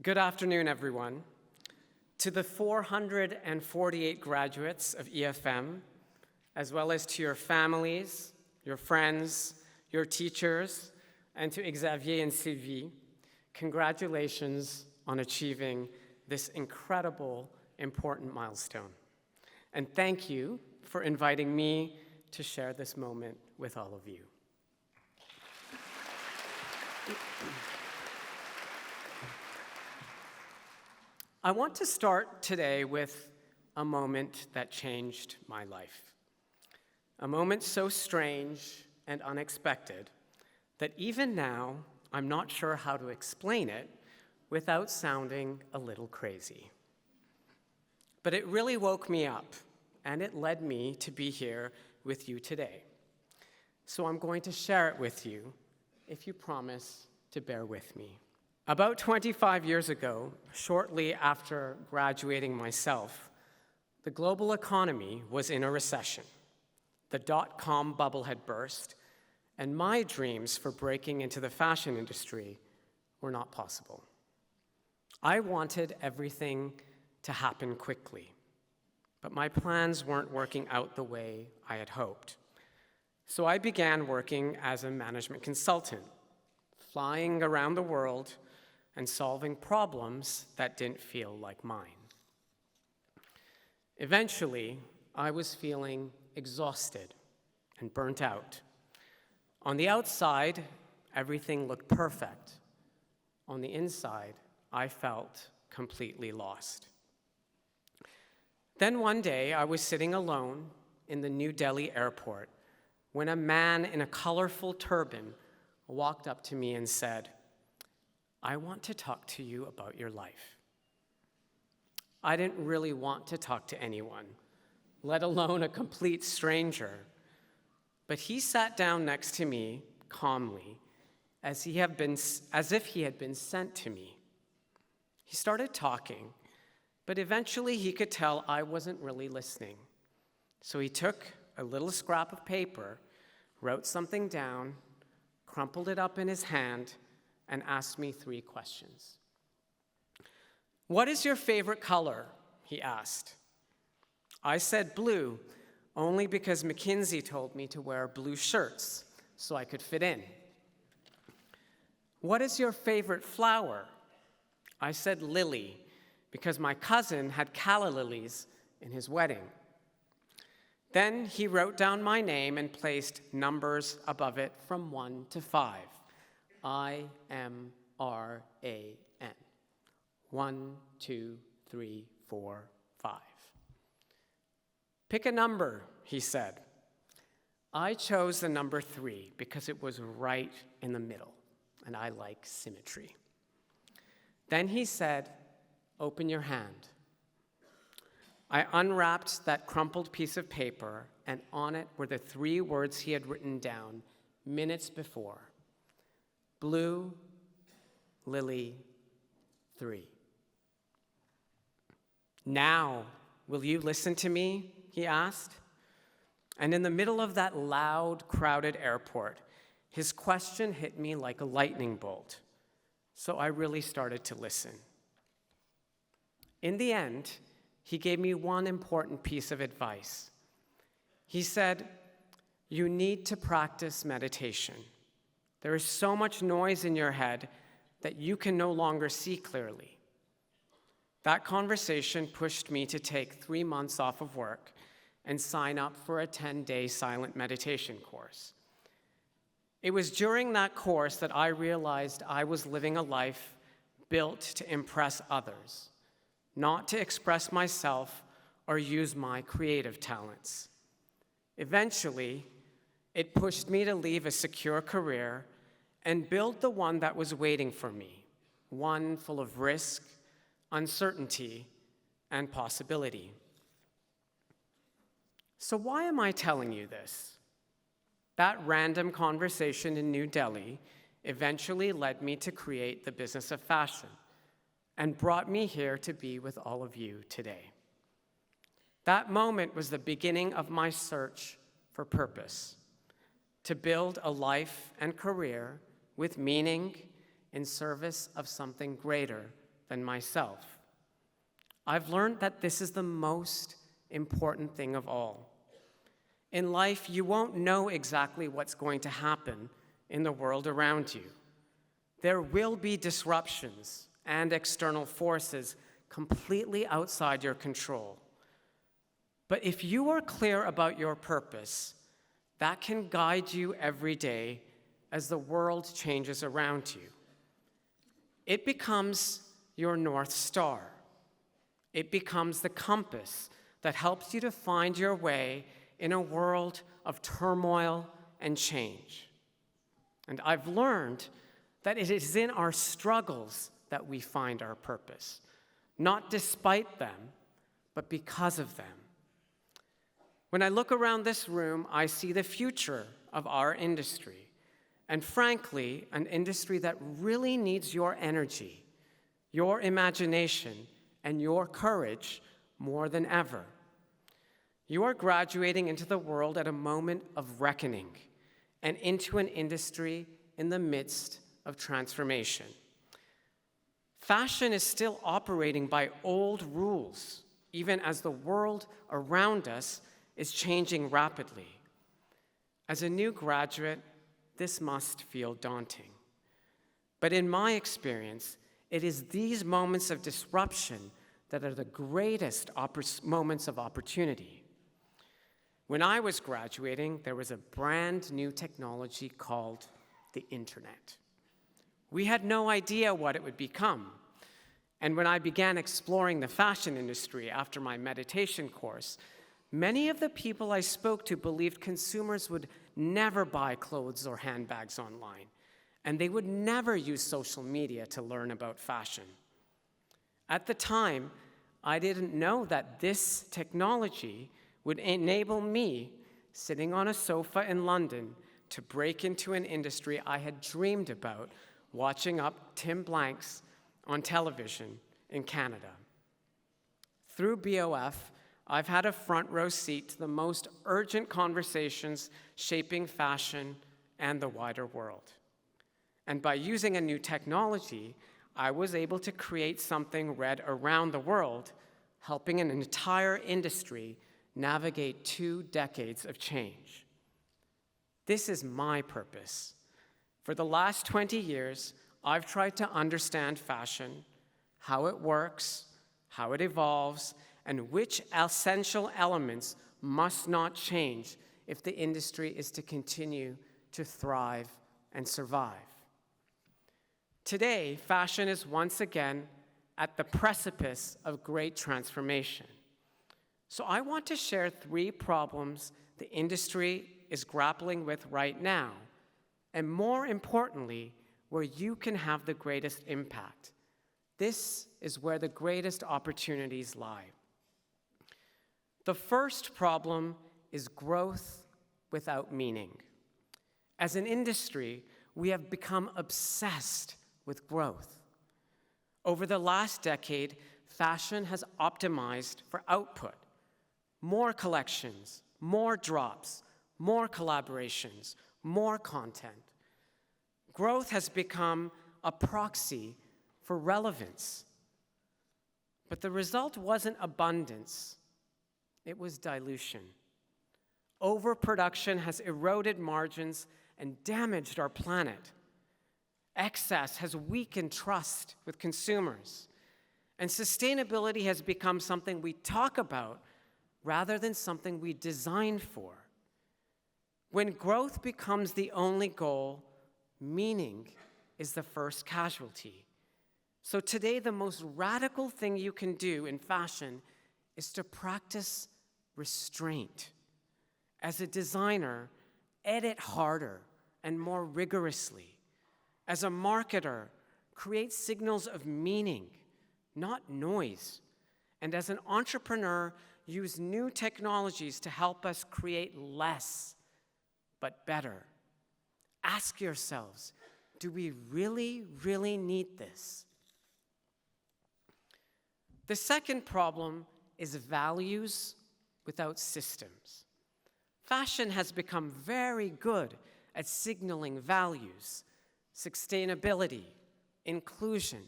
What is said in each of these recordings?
Good afternoon, everyone. To the 448 graduates of EFM, as well as to your families, your friends, your teachers, and to Xavier and Sylvie, congratulations on achieving this incredible, important milestone. And thank you for inviting me to share this moment with all of you. I want to start today with a moment that changed my life. A moment so strange and unexpected that even now I'm not sure how to explain it without sounding a little crazy. But it really woke me up, and it led me to be here with you today. So I'm going to share it with you if you promise to bear with me. About 25 years ago, shortly after graduating myself, the global economy was in a recession. The dot-com bubble had burst, and my dreams for breaking into the fashion industry were not possible. I wanted everything to happen quickly, but my plans weren't working out the way I had hoped. So I began working as a management consultant, flying around the world and solving problems that didn't feel like mine. Eventually, I was feeling exhausted and burnt out. On the outside, everything looked perfect. On the inside, I felt completely lost. Then one day, I was sitting alone in the New Delhi airport when a man in a colorful turban walked up to me and said, "I want to talk to you about your life." I didn't really want to talk to anyone, let alone a complete stranger. But he sat down next to me calmly, as if he had been sent to me. He started talking, but eventually he could tell I wasn't really listening. So he took a little scrap of paper, wrote something down, crumpled it up in his hand, and asked me 3 questions. "What is your favorite color?" he asked. I said blue, only because McKinsey told me to wear blue shirts so I could fit in. "What is your favorite flower?" I said lily, because my cousin had calla lilies in his wedding. Then he wrote down my name and placed numbers above it from 1 to 5. IMRAN. 1, 2, 3, 4, 5. "Pick a number," he said. I chose the number 3 because it was right in the middle, and I like symmetry. Then he said, "Open your hand." I unwrapped that crumpled piece of paper, and on it were the 3 words he had written down minutes before. Blue, lily, 3. "Now, will you listen to me?" he asked. And in the middle of that loud, crowded airport, his question hit me like a lightning bolt. So I really started to listen. In the end, he gave me one important piece of advice. He said, "You need to practice meditation. There is so much noise in your head that you can no longer see clearly." That conversation pushed me to take 3 months off of work and sign up for a 10-day silent meditation course. It was during that course that I realized I was living a life built to impress others, not to express myself or use my creative talents. Eventually, it pushed me to leave a secure career and build the one that was waiting for me, one full of risk, uncertainty, and possibility. So why am I telling you this? That random conversation in New Delhi eventually led me to create the business of fashion and brought me here to be with all of you today. That moment was the beginning of my search for purpose, to build a life and career with meaning in service of something greater than myself. I've learned that this is the most important thing of all. In life, you won't know exactly what's going to happen in the world around you. There will be disruptions and external forces completely outside your control. But if you are clear about your purpose, that can guide you every day as the world changes around you. It becomes your North Star. It becomes the compass that helps you to find your way in a world of turmoil and change. And I've learned that it is in our struggles that we find our purpose, not despite them, but because of them. When I look around this room, I see the future of our industry, and frankly, an industry that really needs your energy, your imagination, and your courage more than ever. You are graduating into the world at a moment of reckoning and into an industry in the midst of transformation. Fashion is still operating by old rules, even as the world around us is changing rapidly. As a new graduate, this must feel daunting. But in my experience, it is these moments of disruption that are the greatest moments of opportunity. When I was graduating, there was a brand new technology called the internet. We had no idea what it would become. And when I began exploring the fashion industry after my meditation course, many of the people I spoke to believed consumers would never buy clothes or handbags online, and they would never use social media to learn about fashion. At the time, I didn't know that this technology would enable me, sitting on a sofa in London, to break into an industry I had dreamed about watching up Tim Blanks on television in Canada. Through BoF, I've had a front row seat to the most urgent conversations shaping fashion and the wider world. And by using a new technology, I was able to create something read around the world, helping an entire industry navigate 2 decades of change. This is my purpose. For the last 20 years, I've tried to understand fashion, how it works, how it evolves, and which essential elements must not change if the industry is to continue to thrive and survive. Today, fashion is once again at the precipice of great transformation. So I want to share 3 problems the industry is grappling with right now, and more importantly, where you can have the greatest impact. This is where the greatest opportunities lie. The first problem is growth without meaning. As an industry, we have become obsessed with growth. Over the last decade, fashion has optimized for output. More collections, more drops, more collaborations, more content. Growth has become a proxy for relevance. But the result wasn't abundance, it was dilution. Overproduction has eroded margins and damaged our planet. Excess has weakened trust with consumers. And sustainability has become something we talk about rather than something we design for. When growth becomes the only goal, meaning is the first casualty. So today, the most radical thing you can do in fashion is to practice restraint. As a designer, edit harder and more rigorously. As a marketer, create signals of meaning, not noise. And as an entrepreneur, use new technologies to help us create less, but better. Ask yourselves, do we really, really need this? The second problem is values without systems. Fashion has become very good at signaling values, sustainability, inclusion,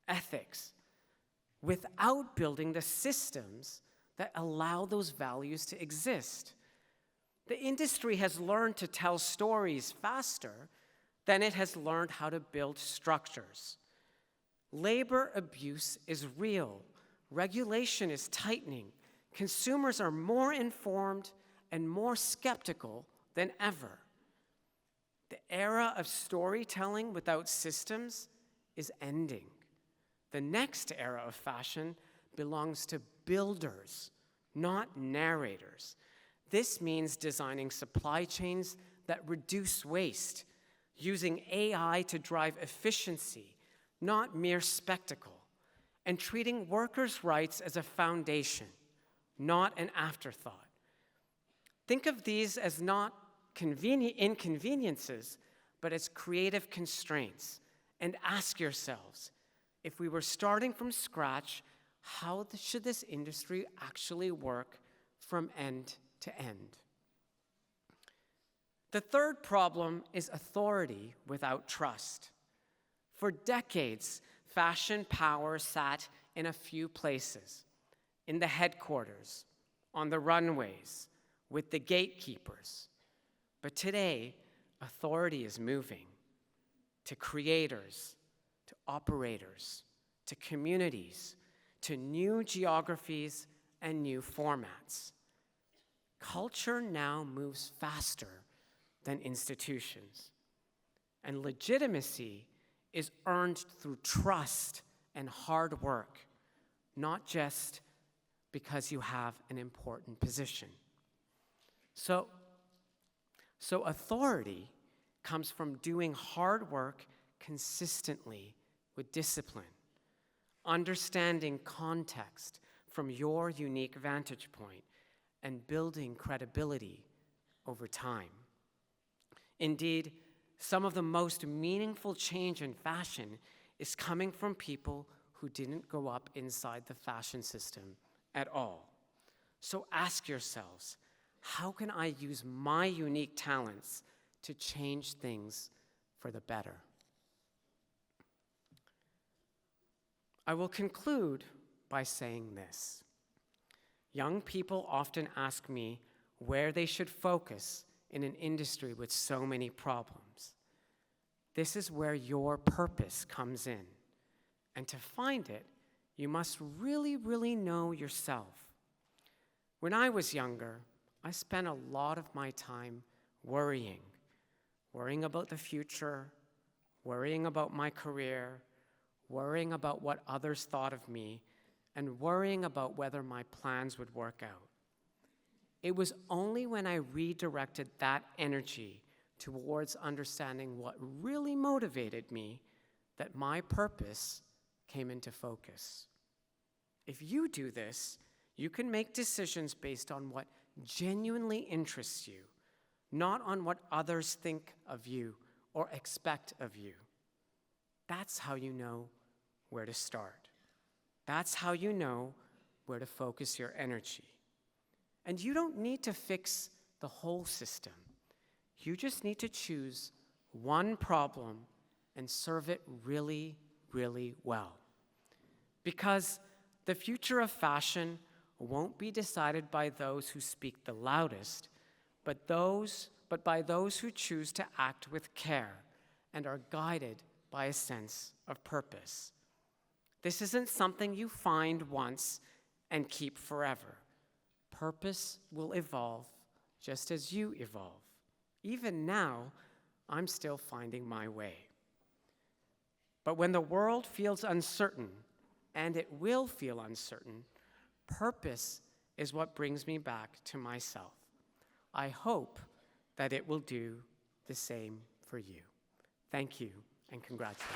ethics, without building the systems that allow those values to exist. The industry has learned to tell stories faster than it has learned how to build structures. Labor abuse is real. Regulation is tightening. Consumers are more informed and more skeptical than ever. The era of storytelling without systems is ending. The next era of fashion belongs to builders, not narrators. This means designing supply chains that reduce waste, using AI to drive efficiency, not mere spectacle, and treating workers' rights as a foundation, not an afterthought. Think of these as not inconveniences, but as creative constraints, and ask yourselves, if we were starting from scratch, how should this industry actually work from end to end? The third problem is authority without trust. For decades, fashion power sat in a few places: in the headquarters, on the runways, with the gatekeepers. But today, authority is moving to creators, to operators, to communities, to new geographies and new formats. Culture now moves faster than institutions, and legitimacy is earned through trust and hard work, not just because you have an important position. So authority comes from doing hard work consistently with discipline, understanding context from your unique vantage point, and building credibility over time. Indeed, some of the most meaningful change in fashion is coming from people who didn't grow up inside the fashion system at all. So ask yourselves, how can I use my unique talents to change things for the better? I will conclude by saying this. Young people often ask me where they should focus in an industry with so many problems. This is where your purpose comes in. And to find it, you must really, really know yourself. When I was younger, I spent a lot of my time worrying about the future, worrying about my career, worrying about what others thought of me, and worrying about whether my plans would work out. It was only when I redirected that energy towards understanding what really motivated me that my purpose came into focus. If you do this, you can make decisions based on what genuinely interests you, not on what others think of you or expect of you. That's how you know where to start. That's how you know where to focus your energy. And you don't need to fix the whole system. You just need to choose one problem and serve it really, really well. Because the future of fashion won't be decided by those who speak the loudest, but by those who choose to act with care and are guided by a sense of purpose. This isn't something you find once and keep forever. Purpose will evolve just as you evolve. Even now, I'm still finding my way. But when the world feels uncertain, and it will feel uncertain, purpose is what brings me back to myself. I hope that it will do the same for you. Thank you, and congratulations.